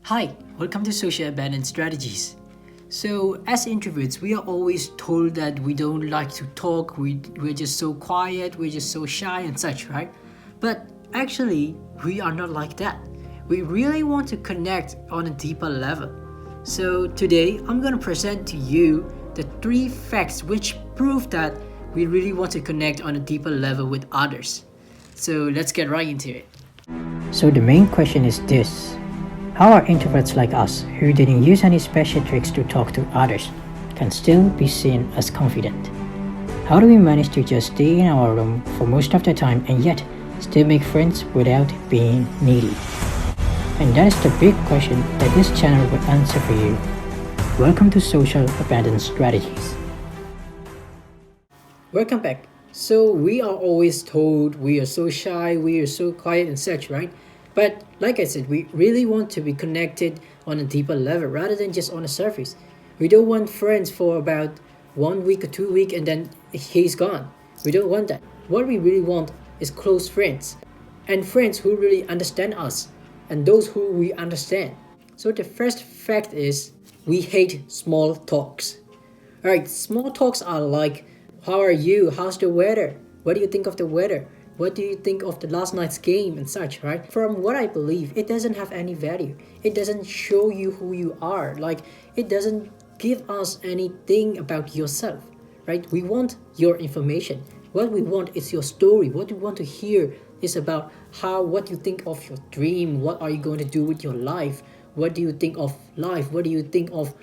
Hi, welcome to Social Abandoned Strategies. So, as introverts, we are always told that we don't like to talk, we're just so quiet, we're just so shy and such, right? But actually, we are not like that. We really want to connect on a deeper level. So, today, I'm going to present to you the 3 facts which prove that we really want to connect on a deeper level with others. So, let's get right into it. So the main question is this: how are introverts like us, who didn't use any special tricks to talk to others, can still be seen as confident? How do we manage to just stay in our room for most of the time and yet still make friends without being needy? And that is the big question that this channel will answer for you. Welcome to Social Abandoned Strategies. Welcome back. So we are always told we are so shy, we are so quiet and such, right? But like I said, we really want to be connected on a deeper level rather than just on the surface. We don't want friends for about 1 week or 2 weeks and then he's gone. We don't want that. What we really want is close friends and friends who really understand us and those who we understand. So the first fact is we hate small talks. Alright, small talks are like, how are you? How's the weather? What do you think of the weather? What do you think of the last night's game and such, right? From what I believe, it doesn't have any value. It doesn't show you who you are. Like, it doesn't give us anything about yourself, right? We want your information. What we want is your story. What we want to hear is about what you think of your dream. What are you going to do with your life? What do you think of life? What do you think of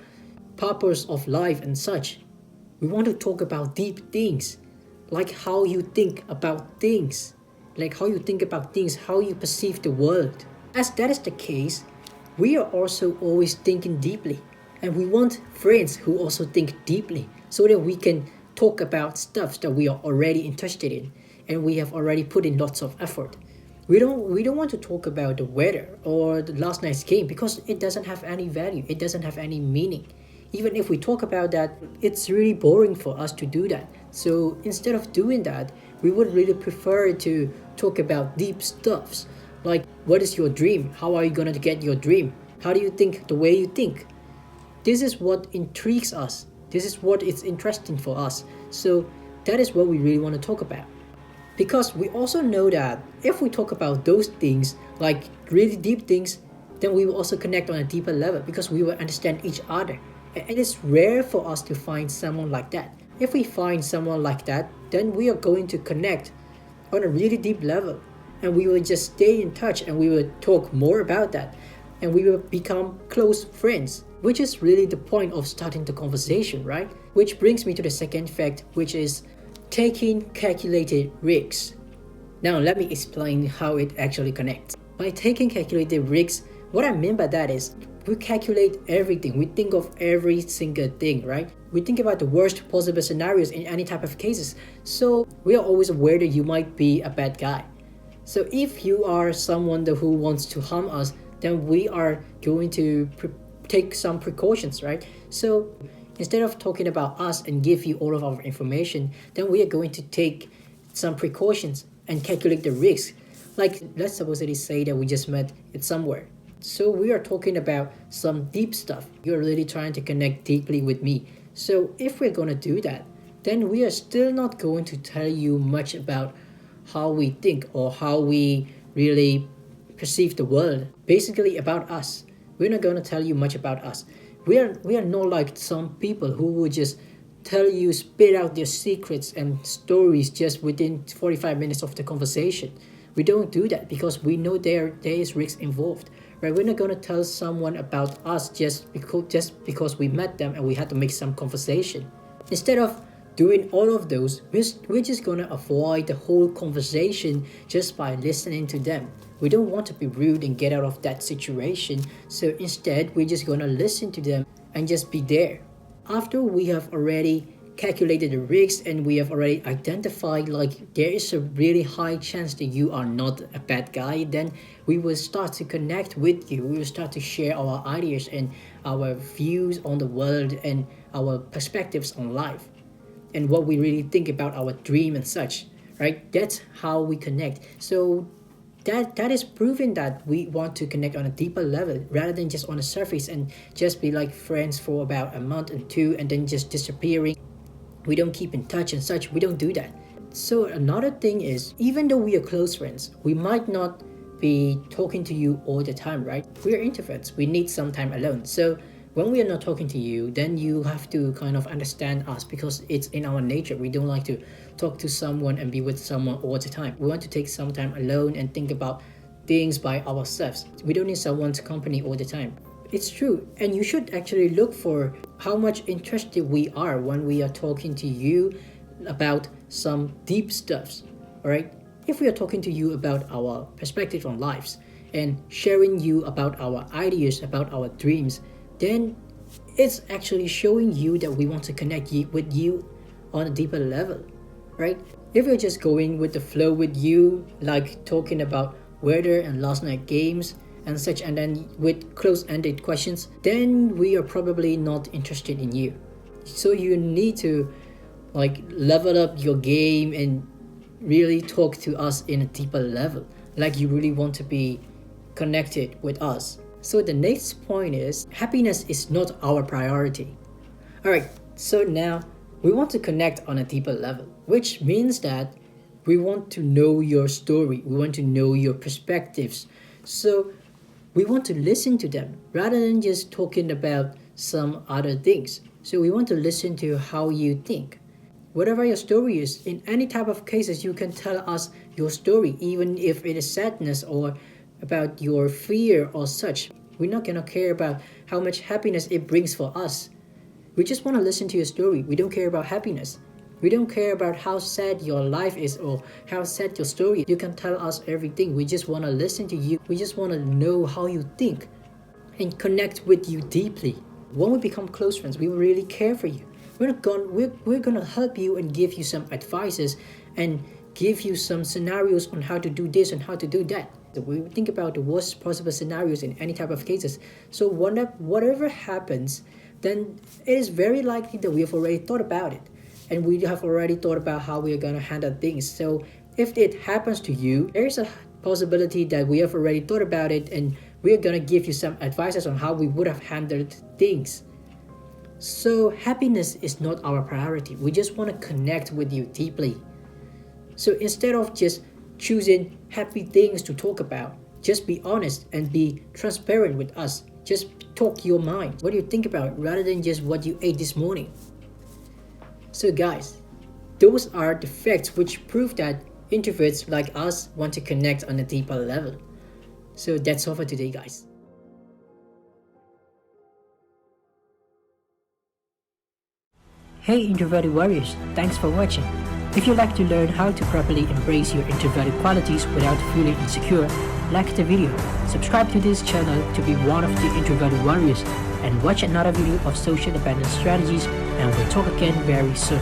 purpose of life and such? We want to talk about deep things, like how you think about things, how you perceive the world. As that is the case, we are also always thinking deeply, and we want friends who also think deeply so that we can talk about stuff that we are already interested in and we have already put in lots of effort. We don't want to talk about the weather or the last night's game because it doesn't have any value, it doesn't have any meaning. Even if we talk about that, it's really boring for us to do that. So instead of doing that, we would really prefer to talk about deep stuffs, like what is your dream? How are you going to get your dream? How do you think the way you think? This is what intrigues us. This is what is interesting for us. So that is what we really want to talk about. Because we also know that if we talk about those things, like really deep things, then we will also connect on a deeper level because we will understand each other. It is rare for us to find someone like that. If we find someone like that, then we are going to connect on a really deep level and we will just stay in touch and we will talk more about that and we will become close friends, which is really the point of starting the conversation, right? Which brings me to the second fact, which is taking calculated risks. Now let me explain how it actually connects. By taking calculated risks, what I mean by that is we calculate everything. We think of every single thing, right? We think about the worst possible scenarios in any type of cases. So we are always aware that you might be a bad guy. So if you are someone who wants to harm us, then we are going to take some precautions, right? So instead of talking about us and give you all of our information, then we are going to take some precautions and calculate the risks. Like, let's supposedly say that we just met at somewhere. So we are talking about some deep stuff. You're really trying to connect deeply with me. So if we're going to do that, then we are still not going to tell you much about how we think or how we really perceive the world. Basically about us. We're not going to tell you much about us. We are not like some people who would just tell you, spit out their secrets and stories just within 45 minutes of the conversation. We don't do that because we know there is risk involved. Right? We're not going to tell someone about us just because we met them and we had to make some conversation. Instead of doing all of those, we're just going to avoid the whole conversation just by listening to them. We don't want to be rude and get out of that situation. So instead, we're just going to listen to them and just be there. After we have already calculated the risks and we have already identified like there is a really high chance that you are not a bad guy, then we will start to connect with you. We will start to share our ideas and our views on the world and our perspectives on life and what we really think about our dream and such, right? That's how we connect. So that is proving that we want to connect on a deeper level rather than just on the surface and just be like friends for about a month and two and then just disappearing. We don't keep in touch and such. We don't do that. So another thing is, even though we are close friends, we might not be talking to you all the time, right? We are introverts. We need some time alone. So when we are not talking to you, then you have to kind of understand us, because it's in our nature. We don't like to talk to someone and be with someone all the time. We want to take some time alone and think about things by ourselves. We don't need someone's company all the time. It's true, and you should actually look for how much interested we are when we are talking to you about some deep stuffs, all right? If we are talking to you about our perspective on lives and sharing you about our ideas, about our dreams, then it's actually showing you that we want to connect with you on a deeper level, right? If we're just going with the flow with you, like talking about weather and last night games and such, and then with close-ended questions, then we are probably not interested in you. So you need to like level up your game and really talk to us in a deeper level, like you really want to be connected with us. So the next point is, happiness is not our priority. Alright, so now we want to connect on a deeper level, which means that we want to know your story, we want to know your perspectives. So we want to listen to them rather than just talking about some other things. So we want to listen to how you think. Whatever your story is, in any type of cases, you can tell us your story, even if it is sadness or about your fear or such. We're not gonna care about how much happiness it brings for us. We just want to listen to your story. We don't care about happiness. We don't care about how sad your life is or how sad your story is. You can tell us everything. We just want to listen to you. We just want to know how you think and connect with you deeply. When we become close friends, we really care for you. We're gonna help you and give you some advices and give you some scenarios on how to do this and how to do that. So we think about the worst possible scenarios in any type of cases. So whatever happens, then it is very likely that we have already thought about it. And we have already thought about how we are gonna handle things. So if it happens to you, there is a possibility that we have already thought about it and we are gonna give you some advices on how we would have handled things. So happiness is not our priority. We just want to connect with you deeply. So instead of just choosing happy things to talk about, just be honest and be transparent with us. Just talk your mind. What do you think about, rather than just what you ate this morning? So guys, those are the facts which prove that introverts like us want to connect on a deeper level. So that's all for today, guys. Hey introverted warriors, thanks for watching. If you'd like to learn how to properly embrace your introverted qualities without feeling insecure, like the video, subscribe to this channel to be one of the introverted warriors, and watch another video of social abandonment strategies, and we'll talk again very soon.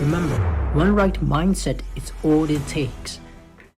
Remember, one right mindset is all it takes.